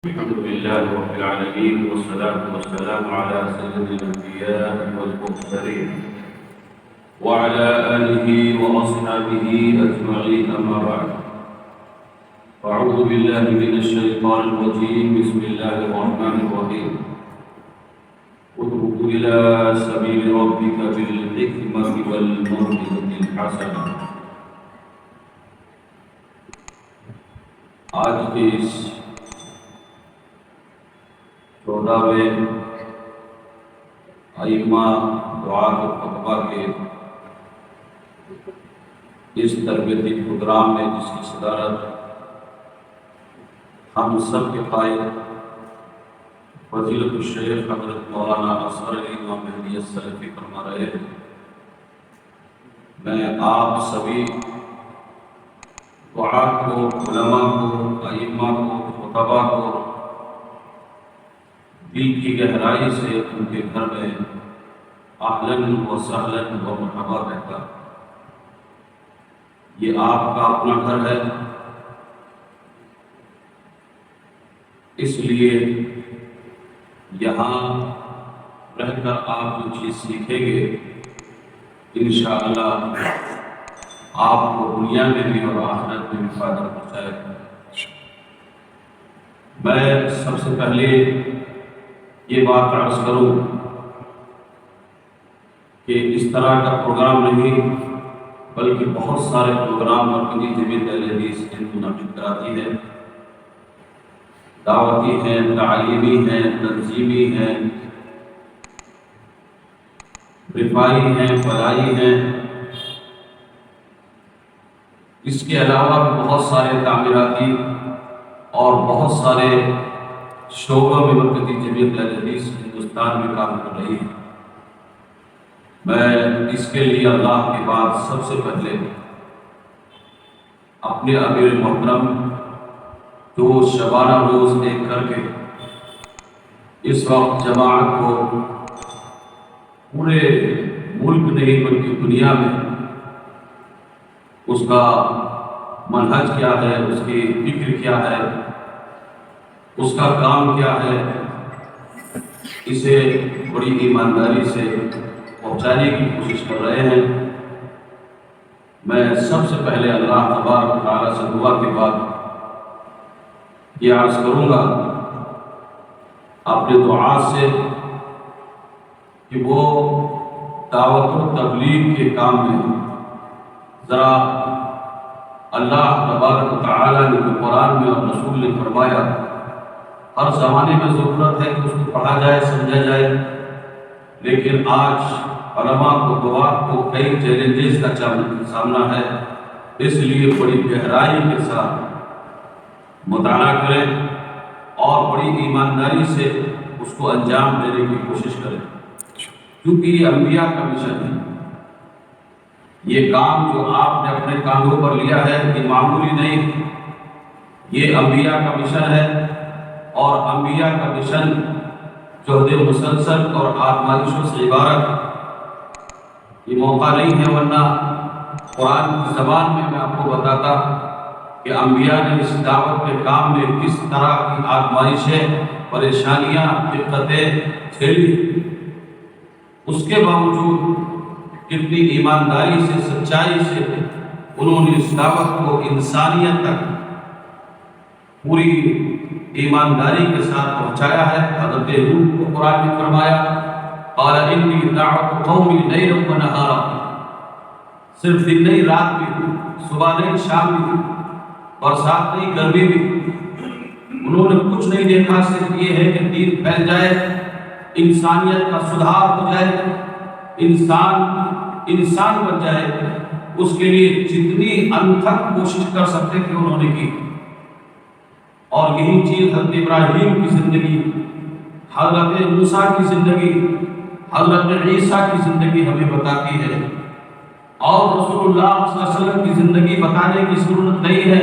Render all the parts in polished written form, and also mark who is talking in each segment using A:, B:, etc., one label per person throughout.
A: الحمد لله رب العالمين والصلاة والسلام على سيد الأنبياء والمرسلين وعلى آله وأصحابه أجمعين، أما بعد. أعوذ بالله من الشيطان الرجيم. بسم الله الرحمن الرحيم. ادع إلى سبيل ربك بالحكمة والموعظة الحسنة. آج کے اس 14ویں ائمہ دعا و خطبہ کے اس تربیتی پروگرام میں، جس کی صدارت ہم سب کے قائد فضیلت الشیخ حضرت مولانا اصغر علی امام مہدی السلفی فرما رہے ہیں، میں آپ سبھی دعات کو، علماء کو، ائمہ کو، خطبہ کو دل کی گہرائی سے ان کے گھر میں اہلاً و سہلاً و مرحبا کہتا. یہ آپ کا اپنا گھر ہے، اس لیے یہاں رہ کر آپ جو چیز سیکھیں گے انشاءاللہ آپ کو دنیا میں بھی اور آخرت میں بھی فائدہ پہنچائے گا. میں سب سے پہلے یہ بات عرض کروں کہ اس طرح کا پروگرام نہیں بلکہ بہت سارے پروگرام مرکزی جمعیت اہل حدیث منعقد کراتی ہے. دعوتی ہیں، تعلیمی ہیں، تنظیمی ہیں، رفائی ہیں، فلاحی ہیں. اس کے علاوہ بھی بہت سارے تعمیراتی اور بہت سارے شعبوں میں مرکزی جمعیت اہل حدیث ہندوستان میں کام کر رہی ہے. میں اس کے لیے اللہ کے بعد سب سے پہلے اپنے امیر محترم جو شبانہ روز ایک کر کے اس وقت جماعت کو پورے ملک نہیں بلکہ دنیا میں اس کا منہج کیا ہے، اس کی فکر کیا ہے، اس کا کام کیا ہے، اسے بڑی ایمانداری سے پہنچانے کی کوشش کر رہے ہیں. میں سب سے پہلے اللہ تبارک و تعالیٰ سے دعا کے بعد یہ عرض کروں گا اپنے دعا سے کہ وہ دعوت و تبلیغ کے کام میں ذرا اللہ تبارک و تعالیٰ نے قرآن میں اور رسول نے فرمایا ہر زمانے میں ضرورت ہے کہ اس کو پڑھا جائے، سمجھا جائے، لیکن آج علماء کو، دعات کو کئی چیلنجز کا سامنا ہے. اس لیے بڑی گہرائی کے ساتھ مطالعہ کریں اور بڑی ایمانداری سے اس کو انجام دینے کی کوشش کریں، کیونکہ یہ انبیاء کا مشن ہے. یہ کام جو آپ نے اپنے کاندھوں پر لیا ہے یہ معمولی نہیں، یہ انبیاء کا مشن ہے. اور انبیاء کا مشن جہد مسلسل اور آزمائشوں سے عبارت. یہ موقع نہیں ہے، ورنہ قرآن کی زبان میں آپ کو بتاتا کہ انبیاء نے اس دعوت کے کام میں کس طرح کی آزمائشیں، پریشانیاں، دقتیں جھیلی. اس کے باوجود کتنی ایمانداری سے، سچائی سے انہوں نے اس دعوت کو انسانیت تک پوری ایمانداری کے ساتھ پہنچایا ہے. حضرت نوح کو قرآن میں فرمایا قال انی دعوت قومی لیلا و نہارا، صرف دن نہیں، رات بھی، صبح نہیں، شام بھی، برسات نہیں، گرمی بھی. انہوں نے کچھ نہیں دیکھا، صرف یہ ہے کہ دین پھیل جائے، انسانیت کا سدھار ہو جائے، انسان بن جائے. اس کے لیے جتنی انتھک کوشش کر سکتے تھے انہوں نے کی. اور یہی چیز حضرت ابراہیم کی زندگی، حضرت موسیٰ کی زندگی، حضرت عیسیٰ کی زندگی ہمیں بتاتی ہے. اور رسول اللہ صلی اللہ علیہ وسلم کی زندگی بتانے کی ضرورت نہیں ہے.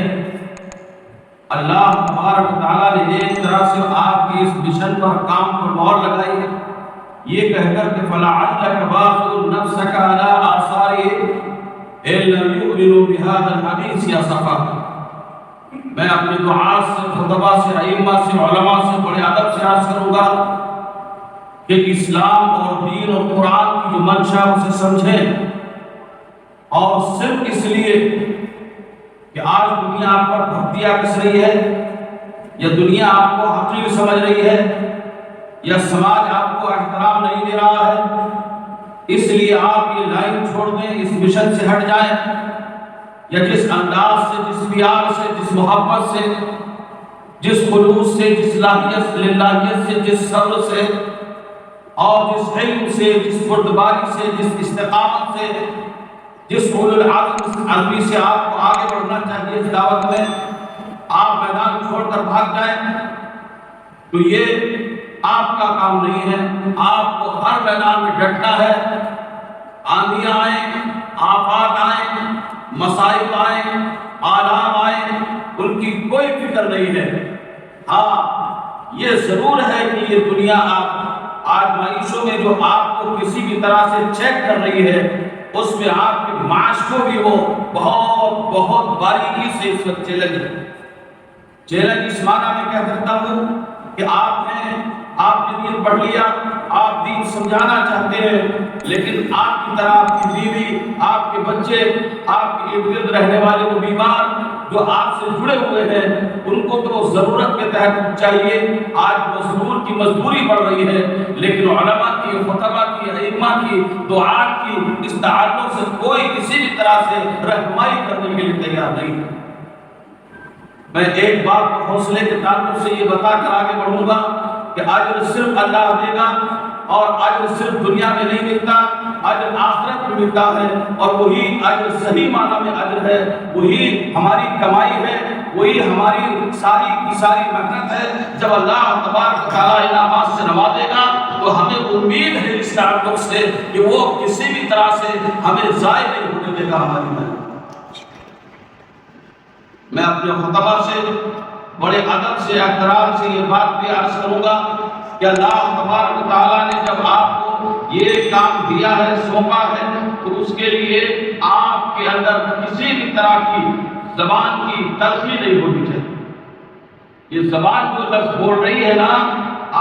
A: اللہ تبارک و تعالیٰ نے ایک طرح سے آپ کی اس مشن پر، کام پر مہر لگائی ہے، یہ کہہ کر کہ فَلَعَلَّكَ بَاخِعٌ نَفْسَكَ عَلَىٰ آثَارِهِمْ إِن لَّمْ يُؤْمِنُوا بِهَٰذَا الْحَدِيثِ أَسَفًا. میں اپنے دعات سے، خطبہ سے، ائمہ سے، علماء سے بڑے ادب سے عرض کروں گا کہ اسلام اور دین اور قرآن کی جو منشا اسے سمجھیں، اور صرف اس لیے کہ آج دنیا آپ پر بھکتیاں کس رہی ہے، یا دنیا آپ کو حقیر سمجھ رہی ہے، یا سماج آپ کو احترام نہیں دے رہا ہے، اس لیے آپ یہ لائن چھوڑ دیں، اس مشن سے ہٹ جائیں، یا جس انداز سے، جس پیار سے، جس محبت سے، جس خلوص سے، جس للہیت سے، جس صبر سے، اور جس علم سے، جس بردباری سے، جس استقامت سے، جس اولو العزم سے آپ کو آگے بڑھنا چاہیے اس دعوت میں، آپ میدان چھوڑ کر بھاگ جائیں، تو یہ آپ کا کام نہیں ہے۔ آپ کو ہر میدان میں ڈٹنا ہے۔ آندھیاں آئیں، آفات آئیں، مصائب آئیں، آلام آئیں، ان کی کوئی فکر نہیں ہے۔ ہاں یہ ضرور ہے کہ یہ دنیا آپ آزمائشوں میں جو آپ کو کسی بھی طرح سے چیک کر رہی ہے، اس میں آپ کے معاش کو بھی وہ بہت بہت باریکی سے اس وقت چیلنج اس معنی میں کہہ سکتا ہوں کہ آپ نے دین پڑھ لیا، آپ دین سمجھانا چاہتے ہیں، لیکن آپ کی طرح آپ کی بیوی، آپ کے بچے، آپ کے ارد گرد رہنے والے وہ بیمار جو آپ سے جڑے ہوئے ہیں، ان کو تو ضرورت کے تحت چاہیے۔ آج مزدور کی مزدوری بڑھ رہی ہے، لیکن علماء کی، خطبہ کی، ائمہ کی، دعات کی اس تعلق سے کوئی کسی بھی طرح سے رہنمائی کرنے کے لیے تیار نہیں ہے۔ میں ایک بات کو حوصلے کے تعلق سے یہ بتا کر آگے بڑھوں گا کہ اجر صرف اللہ دے گا، اور اجر صرف دنیا میں نہیں ملتا، اجر آخرت میں ملتا ہے، اور وہی اجر صحیح معنی میں اجر ہے، وہی ہماری کمائی ہے، وہی ہماری ساری کی ساری محنت ہے۔ جب اللہ تبارک و تعالیٰ انعامات سے نوازے گا تو ہمیں امید ہے اس تعلق سے کہ وہ کسی بھی طرح سے ہمیں ضائع نہیں ہونے دے گا ہماری محنت۔ میں اپنے خطبہ سے بڑے ادب سے، احترام سے یہ بات بھی عرض کروں گا کہ اللہ تبارک و تعالیٰ نے جب آپ کو یہ کام دیا ہے، سونپا ہے، تو اس کے لیے آپ کے اندر کسی بھی طرح کی زبان کی تلخی نہیں ہونی چاہیے۔ یہ زبان جو لفظ بول رہی ہے نا،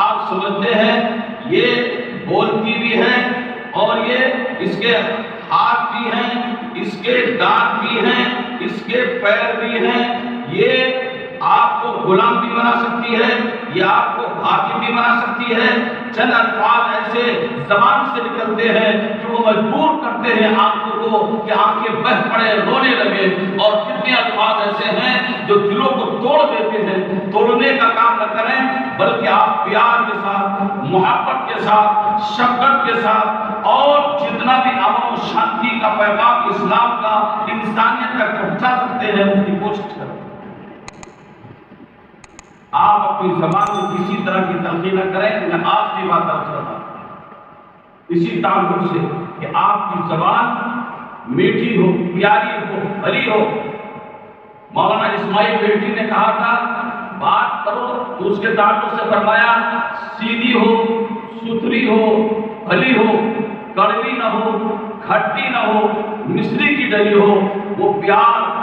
A: آپ سمجھتے ہیں یہ بولتی بھی ہے، اور یہ اس کے ہاتھ بھی ہیں، اس کے دانت بھی ہیں، اس کے پیر بھی ہیں، یہ آپ کو غلام بھی بنا سکتی ہے، یہ آپ کو حاکم بھی بنا سکتی ہے۔ چند الفاظ ایسے زبان سے نکلتے ہیں کہ وہ مجبور کرتے ہیں آنکھوں کو کہ آنکھیں بہہ پڑے، رونے لگے، اور کتنے الفاظ ایسے ہیں جو دلوں کو توڑ دیتے ہیں۔ توڑنے کا کام نہ کریں، بلکہ آپ پیار کے ساتھ، محبت کے ساتھ، شفقت کے ساتھ، اور جتنا بھی امن و شانتی کا پیغام اسلام کا انسانیت تک پہنچا سکتے ہیں اس کی کوشش کریں۔ آپ اپنی زبان میں کسی طرح کی تلخی نہ کریں۔ میں آپ کی بات عرض کرتا ہوں اسی تعلق سے کہ آپ کی زبان میٹھی ہو، پیاری ہو، بھلی ہو۔ مولانا اسماعیل بیٹی نے کہا تھا بات کرو تو اس کے تعلق سے فرمایا سیدھی ہو، ستھری ہو، بھلی ہو، کڑوی نہ ہو، کھٹی نہ ہو، مصری کی ڈلی ہو۔ وہ پیار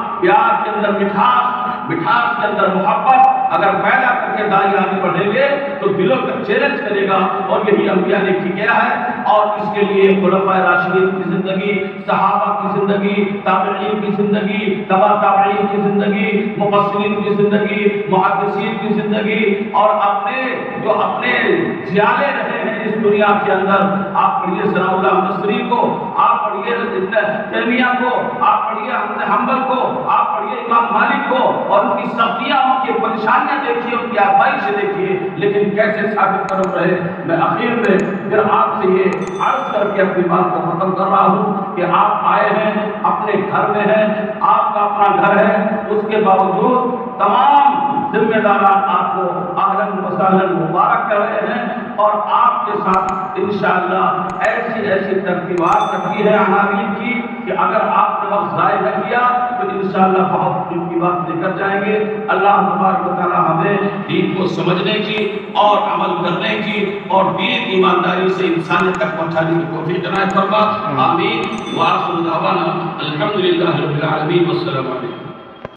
A: کے اندر مٹھاس کے اندر محبت اگر پیدا کر کے دائی آگے بڑھیں گے تو دلوں تک چیلنج کرے گا، اور یہی انبیاء نے کیا ہے۔ اور اس کے لیے خلفائے راشدین کی زندگی، صحابہ کی زندگی، تابعین کی زندگی، تبع تابعین کی زندگی، مفسرین کی زندگی، محدثین کی زندگی، اور اپنے زیالے رہے ہیں اس دنیا کے اندر۔ آپ پڑھیے ثناء اللہ مصری کو، آپ پڑھیے تیمیہ کو، آپ پڑھیے حنبل کو، آپ پڑھیے امام مالک کو، اور ان کی سختیاں، ان کی پریشانیاں دیکھیے، ان کی آزمائش دیکھیے، لیکن کیسے ثابت قدم رہے۔ میں آخر میں پھر آپ سے یہ عرض کر کے اپنی بات کو ختم کر رہا ہوں کہ آپ آئے ہیں، اپنے گھر میں ہیں، آپ کا اپنا گھر ہے، اس کے باوجود تمام ذمہ داران آپ کو اہلاً و سہلاً مبارک کر رہے ہیں، اور آپ کے ساتھ انشاءاللہ ایسی ترتیبات رکھی ہے عناوین کی کہ اگر آپ نے وقت ضائع نہ کیا تو انشاءاللہ بہت دن کی بات لے کر جائیں گے۔ اللہ تبارک و تعالی ہمیں دین کو سمجھنے کی اور عمل کرنے کی اور دین ایمانداری سے انسانیت تک پہنچانے کی توفیق عنایت فرما۔ آمین۔ وآخر دعوانا الحمدللہ رب العالمین والسلام علیکم۔